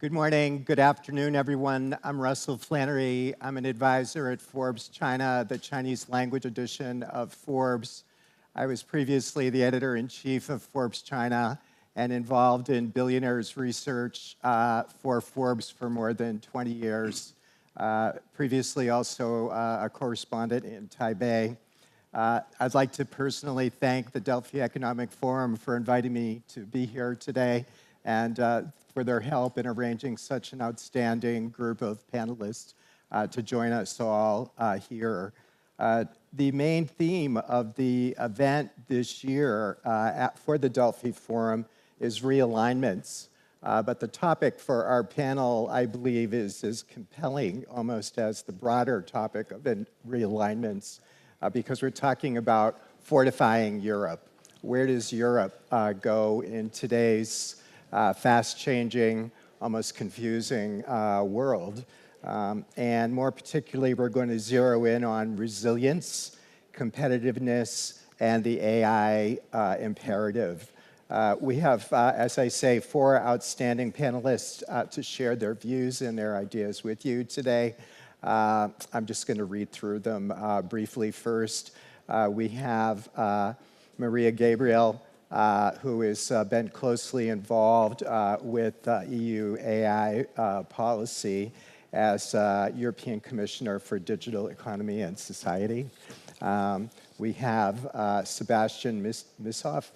Good morning, good afternoon, everyone. I'm Russell Flannery. I'm an advisor at Forbes China, the Chinese language edition of Forbes. I was previously the editor-in-chief of Forbes China and involved in billionaires research for Forbes for more than 20 years. Previously also a correspondent in Taipei. I'd like to personally thank the Delphi Economic Forum for inviting me to be here today and for their help in arranging such an outstanding group of panelists to join us all here. The main theme of the event this year for the Delphi Forum is realignments. But the topic for our panel, I believe, is as compelling almost as the broader topic of realignments because we're talking about fortifying Europe. Where does Europe go in today's fast-changing, almost confusing world? And more particularly, we're going to zero in on resilience, competitiveness, and the AI imperative. We have, as I say, 4 outstanding panelists to share their views and their ideas with you today. I'm just going to read through them briefly first. We have Mariya Gabriel, who has been closely involved with EU AI policy as European Commissioner for Digital Economy and Society. We have Sébastien Missoffe,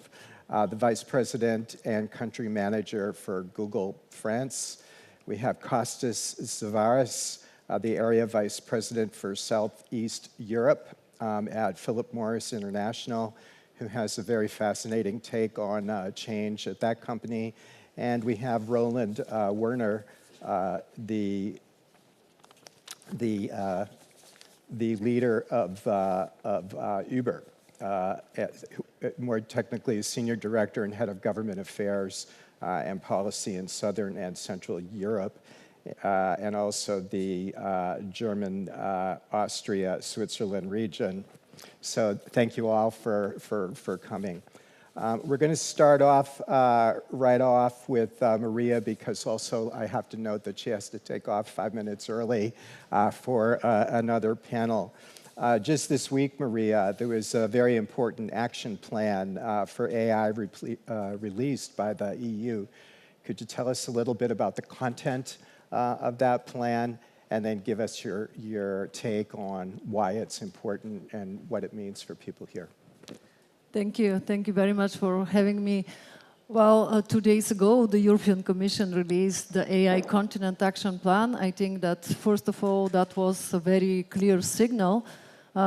the Vice President and Country Manager for Google France. We have Kostas Salvaras, the Area Vice President for Southeast Europe at Philip Morris International, who has a very fascinating take on change at that company. And we have Roland Werner, the leader of Uber, more technically Senior Director and Head of Government Affairs and Policy in Southern and Central Europe, and also the German, Austria, Switzerland region. So thank you all for coming. We're going to start off right off with Mariya, because also I have to note that she has to take off 5 minutes early for another panel. Just this week, Mariya, there was a very important action plan for AI released by the EU. Could you tell us a little bit about the content of that plan, and then give us your take on why it's important and what it means for people here? Thank you. Thank you very much for having me. Well, 2 days ago, the European Commission released the AI Continent Action Plan. I think that, first of all, that was a very clear signal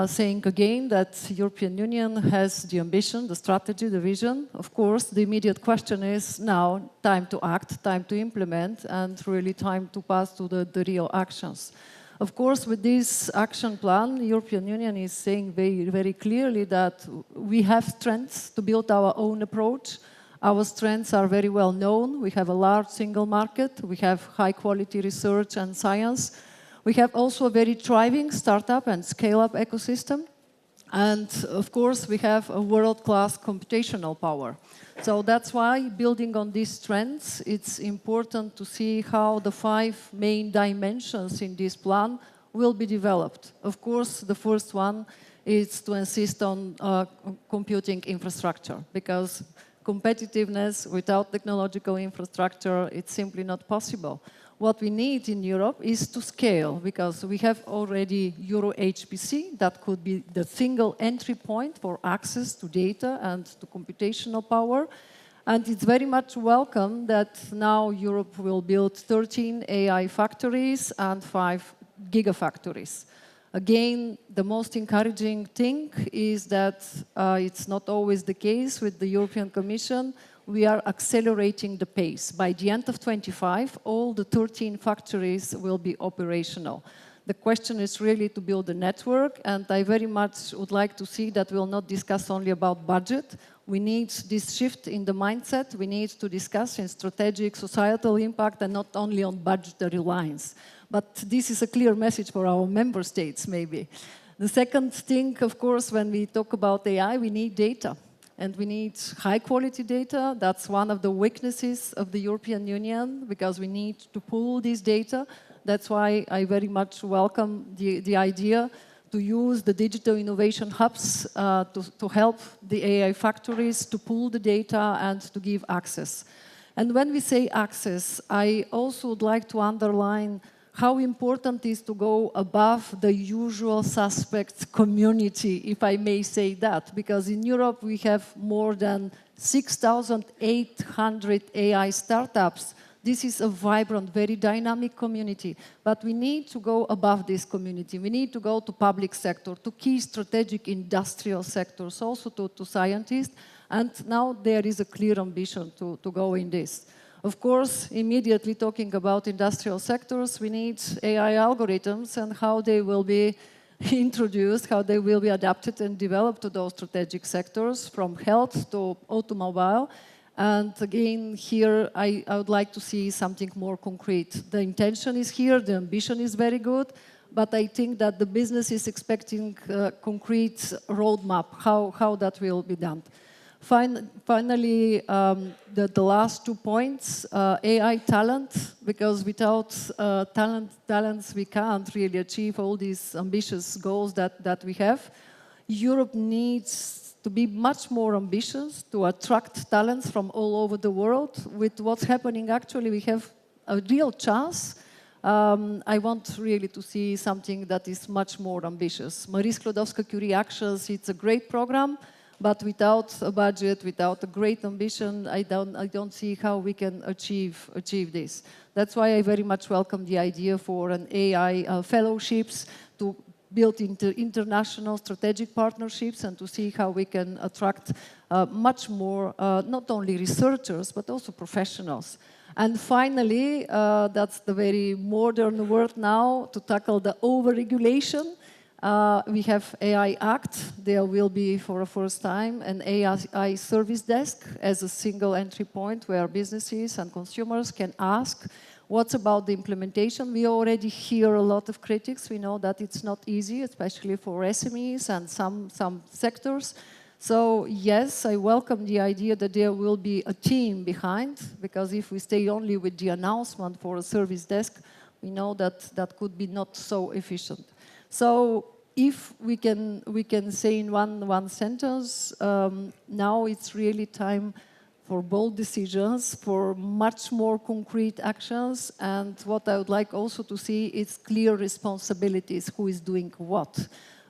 saying again that the European Union has the ambition, the strategy, the vision. Of course, the immediate question is now time to act, time to implement, and really time to pass to the real actions. Of course, with this action plan, the European Union is saying very, very clearly that we have strengths to build our own approach. Our strengths are very well known. We have a large single market. We have high-quality research and science. We have also a very thriving startup and scale-up ecosystem. And, of course, we have a world-class computational power. So that's why, building on these strengths, it's important to see how the 5 main dimensions in this plan will be developed. Of course, the first one is to insist on computing infrastructure, because competitiveness without technological infrastructure, it's simply not possible. What we need in Europe is to scale, because we have already Euro HPC, that could be the single entry point for access to data and to computational power. And it's very much welcome that now Europe will build 13 AI factories and 5 gigafactories. Again, the most encouraging thing is that it's not always the case with the European Commission. We are accelerating the pace. By the end of 2025, all the 13 factories will be operational. The question is really to build a network, and I very much would like to see that we'll not discuss only about budget. We need this shift in the mindset. We need to discuss in strategic societal impact and not only on budgetary lines. But this is a clear message for our member states, maybe. The second thing, of course, when we talk about AI, we need data. and we need high-quality data. That's one of the weaknesses of the European Union, because we need to pool this data. That's why I very much welcome the idea to use the digital innovation hubs to help the AI factories to pool the data and to give access. And when we say access, I also would like to underline how important it is to go above the usual suspects community, if I may say that, because in Europe we have more than 6,800 AI startups. This is a vibrant, very dynamic community, but we need to go above this community. We need to go to public sector, to key strategic industrial sectors, also to scientists, and now there is a clear ambition to go in this. Of course, immediately talking about industrial sectors, we need AI algorithms and how they will be introduced, how they will be adapted and developed to those strategic sectors, from health to automobile. And again, here I would like to see something more concrete. The intention is here, the ambition is very good, but I think that the business is expecting a concrete roadmap, how that will be done. Finally, the last 2 points, AI talent, because without talents we can't really achieve all these ambitious goals that we have. Europe needs to be much more ambitious to attract talents from all over the world. With what's happening, actually, we have a real chance. I want really to see something that is much more ambitious. Marie Sklodowska-Curie Actions, it's a great program, but without a budget, without a great ambition, I don't see how we can achieve this. That's why I very much welcome the idea for an AI fellowships to build into international strategic partnerships and to see how we can attract much more, not only researchers, but also professionals. And finally, that's the very modern word now, to tackle the over-regulation. We have AI Act. There will be, for the first time, an AI service desk as a single entry point where businesses and consumers can ask, what's about the implementation? We already hear a lot of critics. We know that it's not easy, especially for SMEs and some sectors. So yes, I welcome the idea that there will be a team behind, because if we stay only with the announcement for a service desk, we know that that could be not so efficient. So if we can say in one sentence, now it's really time for bold decisions, for much more concrete actions, and what I would like also to see is clear responsibilities, who is doing what.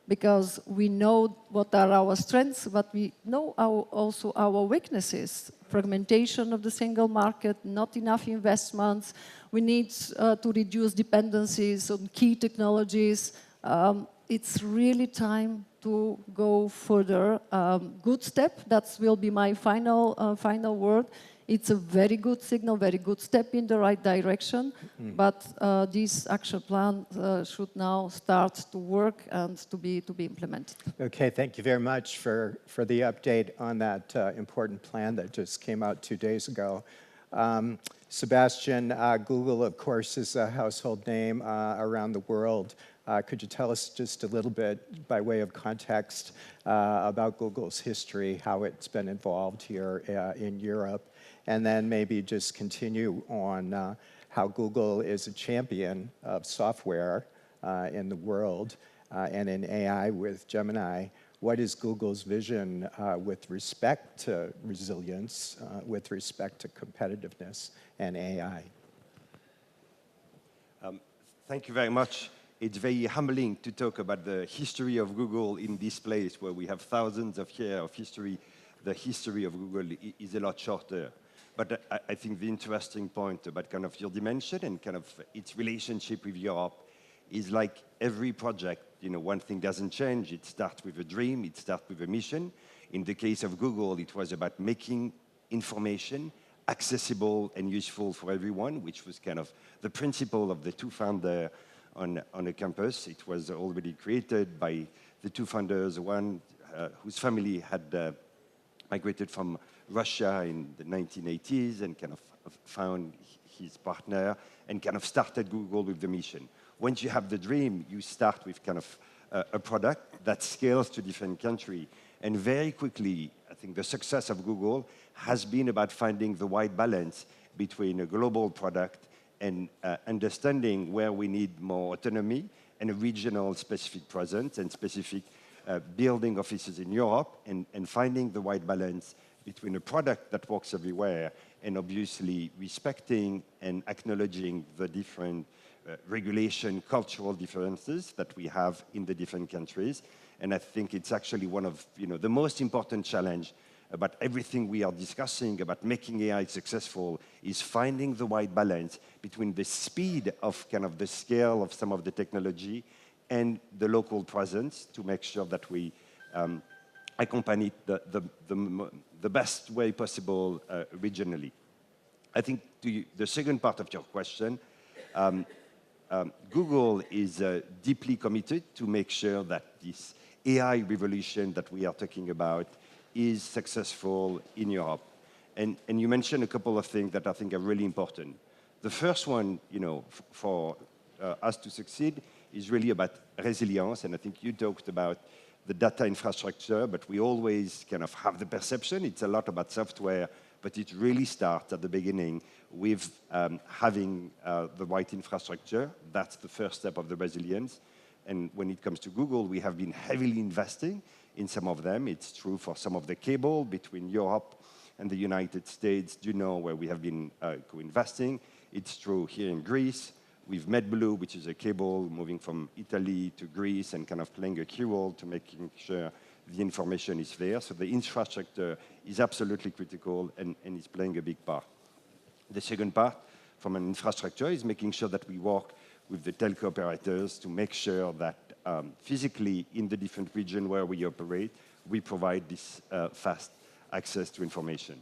Because we know what are our strengths, but we know also our weaknesses. Fragmentation of the single market, not enough investments. We need to reduce dependencies on key technologies. It's really time to go further. Good step, that will be my final word. It's a very good signal, very good step in the right direction, but this action plan should now start to work and to be implemented. Okay, thank you very much for the update on that important plan that just came out 2 days ago. Sébastien, Google, of course, is a household name around the world. Could you tell us just a little bit, by way of context, about Google's history, how it's been involved here in Europe, and then maybe just continue on how Google is a champion of software in the world and in AI with Gemini. What is Google's vision with respect to resilience, with respect to competitiveness and AI? Thank you very much. It's very humbling to talk about the history of Google in this place where we have thousands of years of history. The history of Google is a lot shorter. But I think the interesting point about kind of your dimension and kind of its relationship with Europe is like every project, you know, one thing doesn't change. It starts with a dream, it starts with a mission. In the case of Google, it was about making information accessible and useful for everyone, which was kind of the principle of the two founders on a campus. It was already created by the two founders, one whose family had migrated from Russia in the 1980s and kind of found his partner and kind of started Google with the mission. Once you have the dream, you start with kind of a product that scales to different countries. And very quickly, think the success of Google has been about finding the right balance between a global product and understanding where we need more autonomy and a regional specific presence and specific building offices in Europe and finding the right balance between a product that works everywhere and obviously respecting and acknowledging the different regulation, cultural differences that we have in the different countries. And I think it's actually one of the most important challenge about everything we are discussing about making AI successful is finding the right balance between the speed of kind of the scale of some of the technology and the local presence to make sure that we accompany the best way possible regionally. I think to the second part of your question, Google is deeply committed to make sure that this AI revolution that we are talking about is successful in Europe. And you mentioned a couple of things that I think are really important. The first one, for us to succeed is really about resilience. And I think you talked about the data infrastructure, but we always kind of have the perception it's a lot about software, but it really starts at the beginning with having the right infrastructure. That's the first step of the resilience. And when it comes to Google, we have been heavily investing in some of them. It's true for some of the cable between Europe and the United States, where we have been co-investing. It's true here in Greece with MedBlue, which is a cable moving from Italy to Greece and kind of playing a key role to making sure the information is there. So the infrastructure is absolutely critical and is playing a big part. The second part from an infrastructure is making sure that we work with the telco operators to make sure that physically in the different regions where we operate, we provide this fast access to information.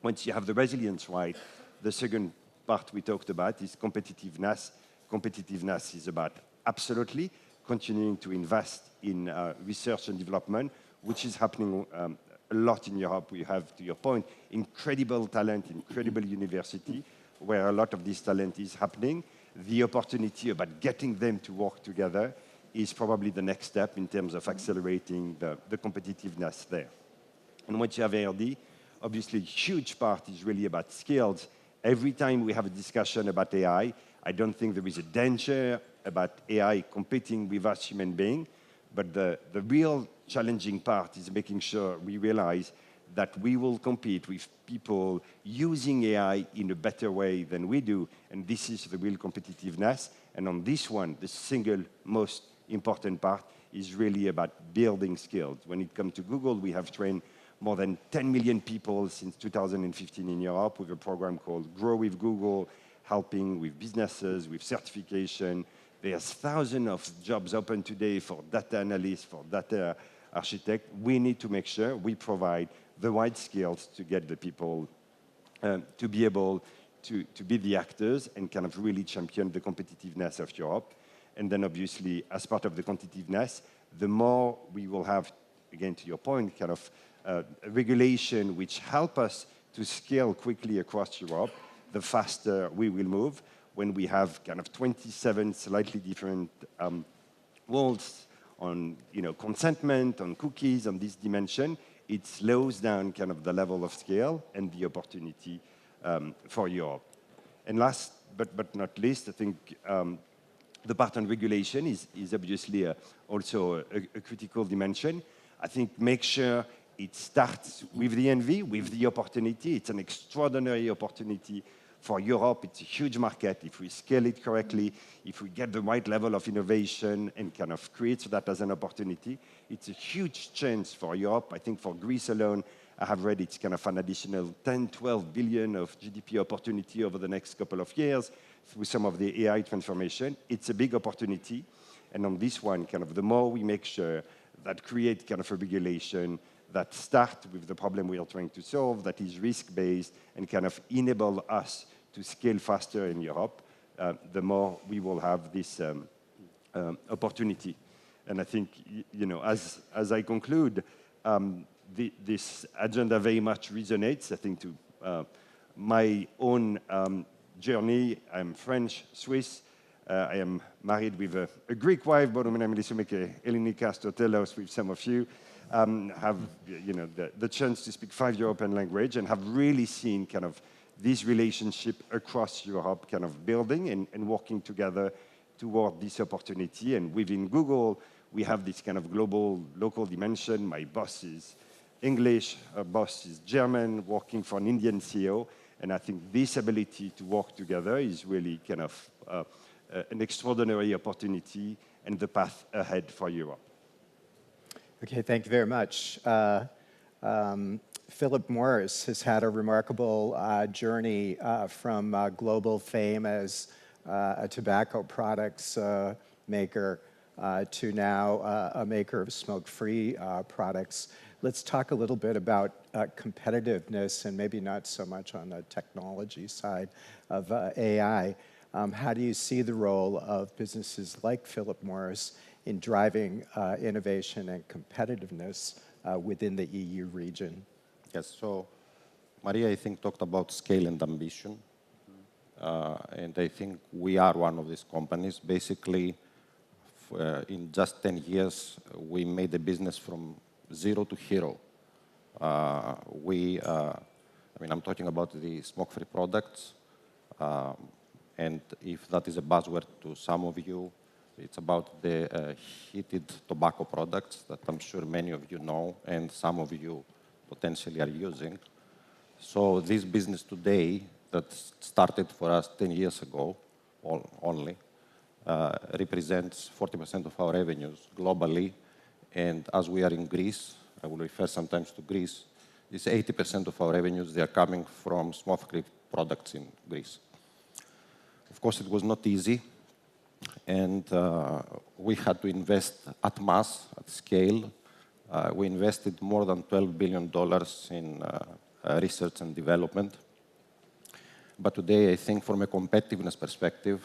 Once you have the resilience right, the second part we talked about is competitiveness. Competitiveness is about absolutely continuing to invest in research and development, which is happening a lot in Europe. We have, to your point, incredible talent, incredible university, where a lot of this talent is happening. The opportunity about getting them to work together is probably the next step in terms of accelerating the competitiveness there. And once you have ARD, obviously a huge part is really about skills. Every time we have a discussion about AI, I don't think there is a danger about AI competing with us human beings, but the real challenging part is making sure we realize that we will compete with people using AI in a better way than we do, and this is the real competitiveness. And on this one, the single most important part is really about building skills. When it comes to Google, we have trained more than 10 million people since 2015 in Europe with a program called Grow with Google, helping with businesses, with certification. There's thousands of jobs open today for data analysts, for data architects. We need to make sure we provide the right skills to get the people to be able to be the actors and kind of really champion the competitiveness of Europe. And then obviously, as part of the competitiveness, the more we will have, again, to your point, kind of regulation which help us to scale quickly across Europe, the faster we will move. When we have kind of 27 slightly different rules on consentment, on cookies, on this dimension, it slows down kind of the level of scale and the opportunity for Europe. And last but not least, I think the part on regulation is obviously also a critical dimension. I think make sure it starts with the envy, with the opportunity. It's an extraordinary opportunity for Europe. It's a huge market. If we scale it correctly, if we get the right level of innovation and kind of create that as an opportunity, it's a huge chance for Europe. I think for Greece alone, I have read it's kind of an additional 10, 12 billion of GDP opportunity over the next couple of years through some of the AI transformation. It's a big opportunity. And on this one, kind of the more we make sure that create kind of a regulation that start with the problem we are trying to solve, that is risk-based and kind of enable us to scale faster in Europe, the more we will have this opportunity. And I think, as I conclude, this agenda very much resonates, I think, to my own journey. I'm French, Swiss. I am married with a Greek wife, but I'm Missoffe, Eleni Kastotelos with some of you. have the chance to speak 5 European languages and have really seen kind of this relationship across Europe kind of building and working together toward this opportunity. And within Google, we have this kind of global, local dimension. My boss is English, her boss is German, working for an Indian CEO. And I think this ability to work together is really kind of an extraordinary opportunity and the path ahead for Europe. Okay, thank you very much. Philip Morris has had a remarkable journey from global fame as a tobacco products maker to now a maker of smoke-free products. Let's talk a little bit about competitiveness and maybe not so much on the technology side of AI. How do you see the role of businesses like Philip Morris in driving innovation and competitiveness within the EU region? Yes, so Mariya, I think, talked about scale and ambition. And I think we are one of these companies. Basically, in just 10 years, we made the business from 0 to hero. I mean, I'm talking about the smoke-free products. And if that is a buzzword to some of you, it's about the heated tobacco products that I'm sure many of you know and some of you potentially are using. So this business today that started for us 10 years ago only represents 40% of our revenues globally. And as we are in Greece, I will refer sometimes to Greece, it's 80% of our revenues, they are coming from smoke-free products in Greece. Of course, it was not easy. And we had to invest at mass, at scale. We invested more than $12 billion in research and development. But today, I think from a competitiveness perspective,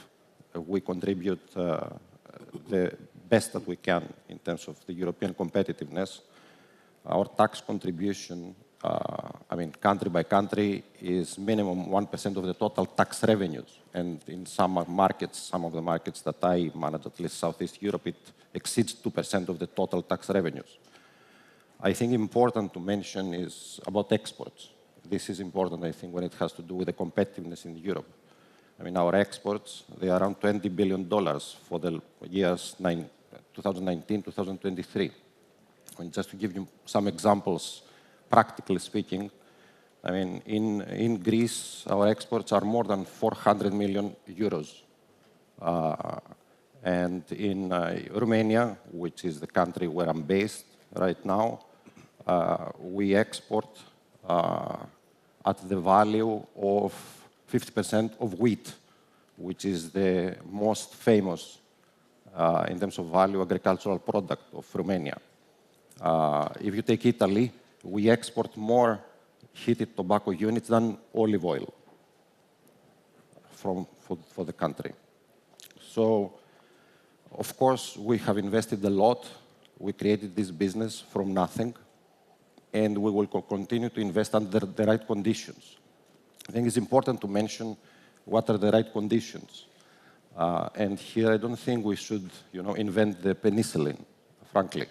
we contribute the best that we can in terms of the European competitiveness. Our tax contribution, I mean, country by country, is minimum 1% of the total tax revenues. And in some markets, some of the markets that I manage, at least Southeast Europe, it exceeds 2% of the total tax revenues. I think important to mention is about exports. This is important, I think, when it has to do with the competitiveness in Europe. I mean, our exports, they are around $20 billion for the years 2019, 2023. And just to give you some examples, practically speaking, I mean, in Greece, our exports are more than 400 million euros. And in Romania, which is the country where I'm based right now, we export at the value of 50% of wheat, which is the most famous, in terms of value, agricultural product of Romania. If you take Italy, we export more heated tobacco units than olive oil for the country. So, of course, we have invested a lot. We created this business from nothing, and we will continue to invest under the right conditions. I think it's important to mention what are the right conditions. And here, I don't think we should, invent the penicillin, frankly.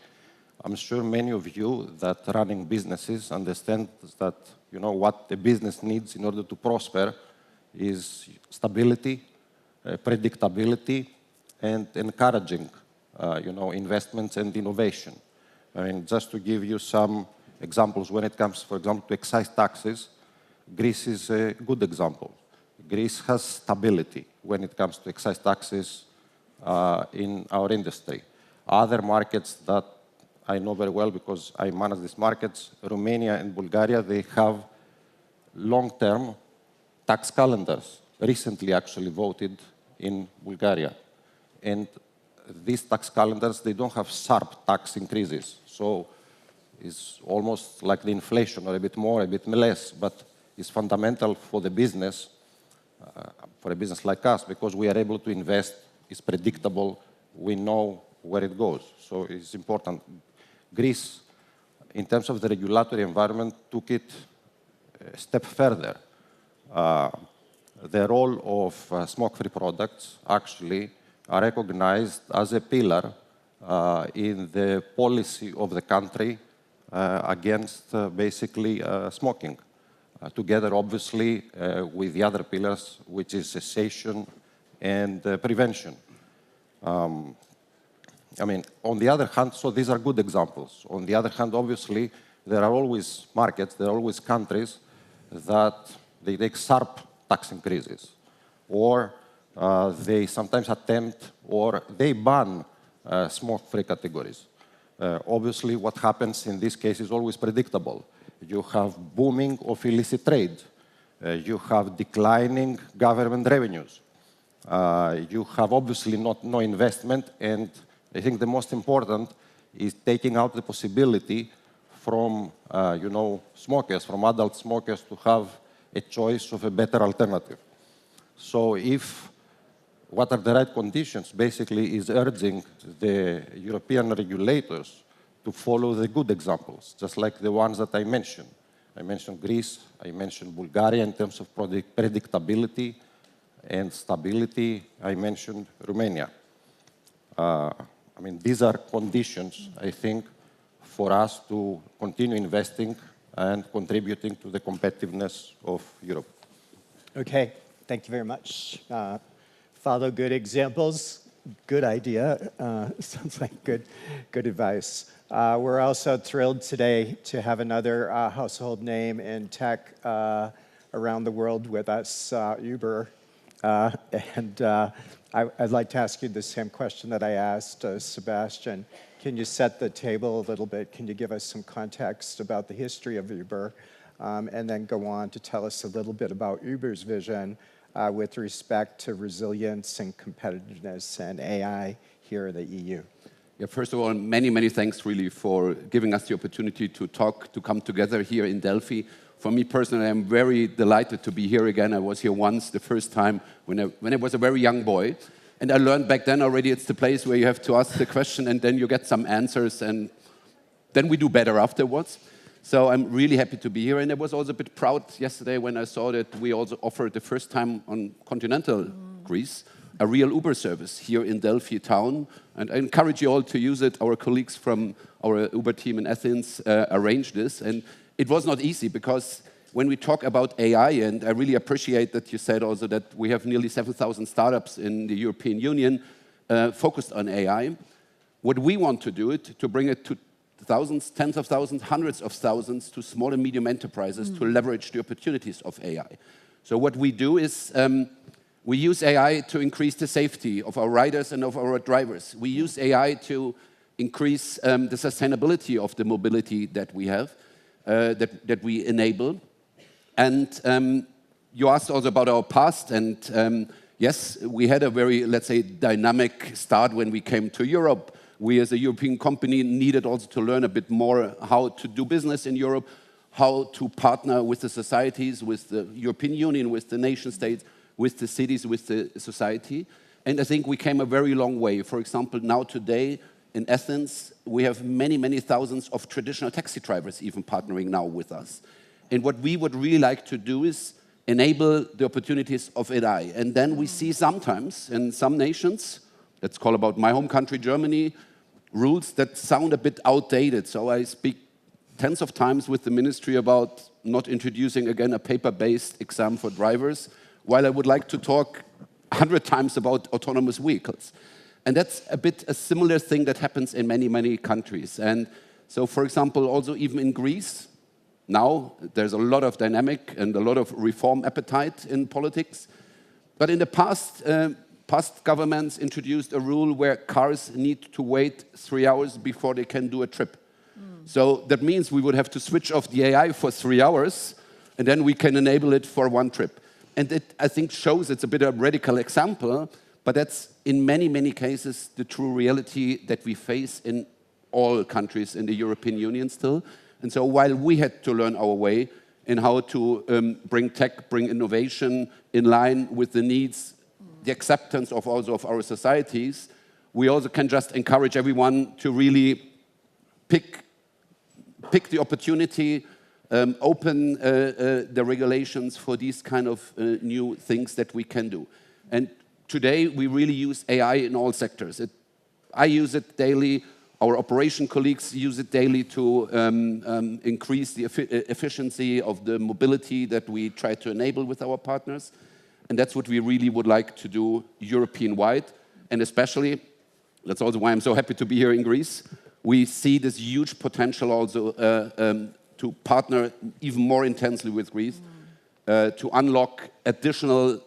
I'm sure many of you that running businesses understand that, what the business needs in order to prosper is stability, predictability, and encouraging, investments and innovation. I mean, just to give you some examples, when it comes, for example, to excise taxes, Greece is a good example. Greece has stability when it comes to excise taxes in our industry. Other markets that I know very well because I manage these markets, Romania and Bulgaria, they have long-term tax calendars, recently actually voted in Bulgaria. And these tax calendars, they don't have sharp tax increases. So it's almost like the inflation, or a bit more, a bit less, but it's fundamental for the business, for a business like us, because we are able to invest, it's predictable, we know where it goes. So it's important. Greece, in terms of the regulatory environment, took it a step further. The role of smoke-free products actually are recognized as a pillar in the policy of the country against basically smoking. Together, obviously, with the other pillars, which is cessation and prevention. I mean, on the other hand, so these are good examples. On the other hand, obviously, there are always markets, there are always countries that they take sharp tax increases, or they sometimes attempt, or they ban smoke-free categories. Obviously, what happens in this case is always predictable. You have booming of illicit trade. You have declining government revenues. You have obviously no investment, and I think the most important is taking out the possibility from smokers, from adult smokers, to have a choice of a better alternative. So if what are the right conditions basically is urging the European regulators to follow the good examples, just like the ones that I mentioned. I mentioned Greece, I mentioned Bulgaria in terms of predictability and stability. I mentioned Romania. I mean, these are conditions, I think, for us to continue investing and contributing to the competitiveness of Europe. Okay, thank you very much. Follow good examples, good idea. Sounds like good advice. We're also thrilled today to have another household name in tech around the world with us, Uber. I'd like to ask you the same question that I asked Sébastien. Can you set the table a little bit? Can you give us some context about the history of Uber? And then go on to tell us a little bit about Uber's vision with respect to resilience and competitiveness and AI here in the EU. Yeah, first of all, many, many thanks really for giving us the opportunity to talk, to come together here in Delphi. For me personally, I'm very delighted to be here again. I was here once, the first time, when I was a very young boy. And I learned back then already it's the place where you have to ask the question and then you get some answers and then we do better afterwards. So I'm really happy to be here. And I was also a bit proud yesterday when I saw that we also offered the first time on continental Greece a real Uber service here in Delphi town. And I encourage you all to use it. Our colleagues from our Uber team in Athens arranged this. And it was not easy because when we talk about AI, and I really appreciate that you said also that we have nearly 7,000 startups in the European Union focused on AI. What we want to do it to bring it to thousands, tens of thousands, hundreds of thousands to small and medium enterprises to leverage the opportunities of AI. So what we do is we use AI to increase the safety of our riders and of our drivers. We use AI to increase the sustainability of the mobility that we have, that we enable. And you asked also about our past, and yes, we had a very, let's say, dynamic start when we came to Europe. We as a European company needed also to learn a bit more how to do business in Europe, how to partner with the societies, with the European Union, with the nation states, with the cities, with the society. And I think we came a very long way. For example, now today in Athens, we have many, many thousands of traditional taxi drivers even partnering now with us. And what we would really like to do is enable the opportunities of AI. And then we see sometimes in some nations, let's call about my home country, Germany, rules that sound a bit outdated. So I speak tens of times with the ministry about not introducing again a paper-based exam for drivers, while I would like to talk 100 times about autonomous vehicles. And that's a bit a similar thing that happens in many, many countries. And so, for example, also even in Greece, now there's a lot of dynamic and a lot of reform appetite in politics. But in the past, past governments introduced a rule where cars need to wait 3 hours before they can do a trip. So that means we would have to switch off the AI for 3 hours, and then we can enable it for one trip. And it, I think, shows it's a bit of a radical example, but that's in many, many cases the true reality that we face in all countries in the European Union still. And so while we had to learn our way in how to bring tech, bring innovation in line with the needs, the acceptance of also of our societies, we also can just encourage everyone to really pick the opportunity, open the regulations for these kind of new things that we can do. And today we really use AI in all sectors. I use it daily Our operation colleagues use it daily to increase the efficiency of the mobility that we try to enable with our partners. And that's what we really would like to do European-wide. And especially, that's also why I'm so happy to be here in Greece, we see this huge potential also to partner even more intensely with Greece to unlock additional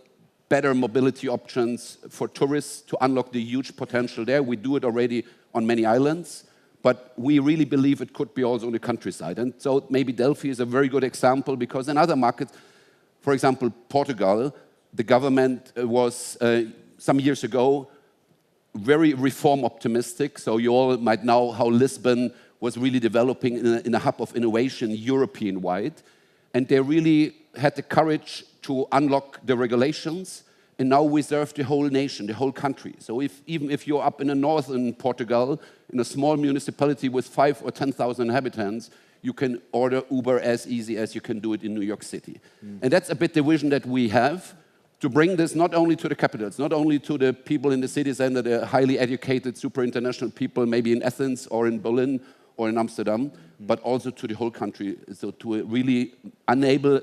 better mobility options for tourists, to unlock the huge potential there. We do it already on many islands, but we really believe it could be also on the countryside. And so maybe Delphi is a very good example, because in other markets, for example, Portugal, the government was some years ago very reform optimistic. So you all might know how Lisbon was really developing in a hub of innovation European-wide. And they really had the courage to unlock the regulations. And now we serve the whole nation, the whole country. So even if you're up in the north in Portugal, in a small municipality with 5,000 or 10,000 inhabitants, you can order Uber as easy as you can do it in New York City. And that's a bit the vision that we have, to bring this not only to the capitals, not only to the people in the city center, the highly educated, super international people, maybe in Athens or in Berlin or in Amsterdam, but also to the whole country, so to really enable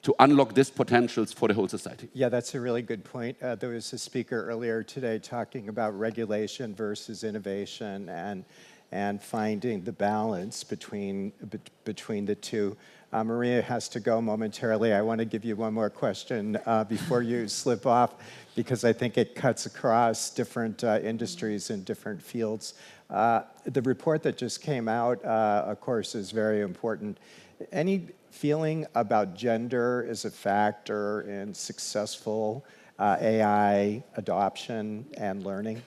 to unlock these potentials for the whole society. Yeah, that's a really good point. There was a speaker earlier today talking about regulation versus innovation and finding the balance between the two. Mariya has to go momentarily. I want to give you one more question before you slip off, because I think it cuts across different industries and different fields. The report that just came out, of course, is very important. Any feeling about gender as a factor in successful AI adoption and learning?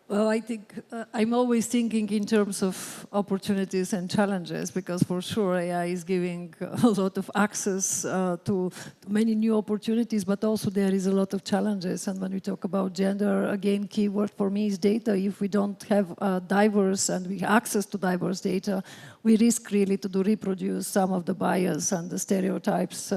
Well, I think I'm always thinking in terms of opportunities and challenges, because for sure AI is giving a lot of access to many new opportunities, but also there is a lot of challenges. And when we talk about gender, again, key word for me is data. If we don't have diverse and we access to diverse data, we risk really to reproduce some of the bias and the stereotypes.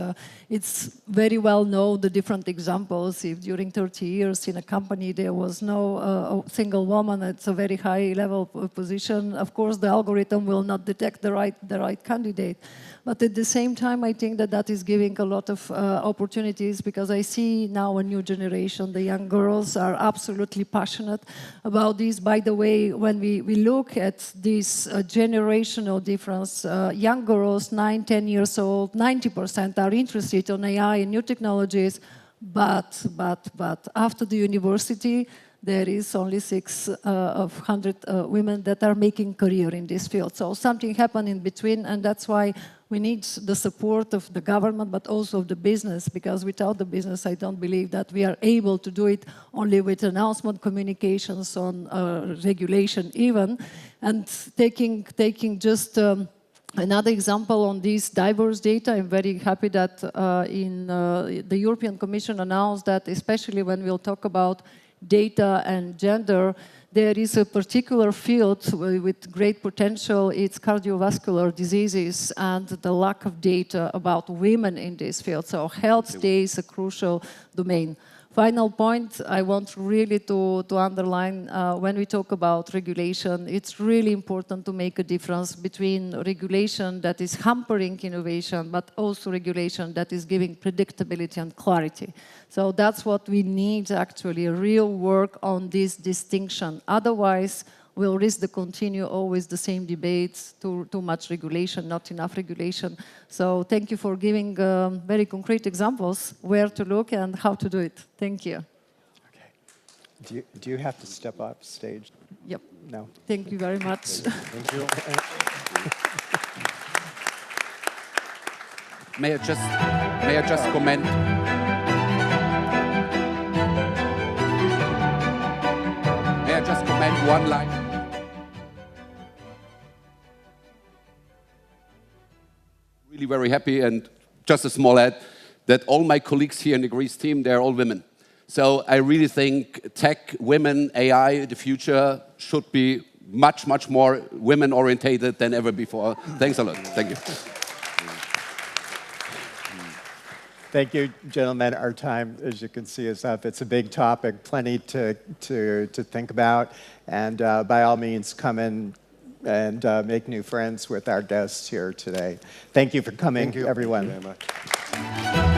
It's very well known, the different examples. If during 30 years in a company there was no single woman at a very high level position, of course the algorithm will not detect the right candidate. But at the same time, I think that is giving a lot of opportunities, because I see now a new generation. The young girls are absolutely passionate about this. By the way, when we look at this generational difference, young girls, 9, 10 years old, 90% are interested in AI and new technologies, but after the university, there is only 6 of 100 women that are making career in this field. So something happened in between, and that's why we need the support of the government, but also of the business, because without the business, I don't believe that we are able to do it only with announcement, communications on regulation even. And taking just another example on this diverse data, I'm very happy that the European Commission announced that, especially when we'll talk about data and gender, there is a particular field with great potential. It's cardiovascular diseases and the lack of data about women in this field. So health stays a crucial domain. Final point I want really to underline, when we talk about regulation, it's really important to make a difference between regulation that is hampering innovation, but also regulation that is giving predictability and clarity. So that's what we need, actually, real work on this distinction. Otherwise, we'll risk to continue always the same debates, too much regulation, not enough regulation. So thank you for giving very concrete examples where to look and how to do it. Thank you. Okay. Do you have to step off stage? Yep. No. Thank you very much. Thank you. May I just comment? May I just comment one line? Really very happy, and just a small add, that all my colleagues here in the Greece team, they're all women. So I really think tech, women, AI, the future should be much, much more women-orientated than ever before. Thanks a lot. Thank you. Thank you, gentlemen. Our time, as you can see, is up. It's a big topic, plenty to think about. And by all means, come in and make new friends with our guests here today. Thank you for coming, everyone. Thank you very much.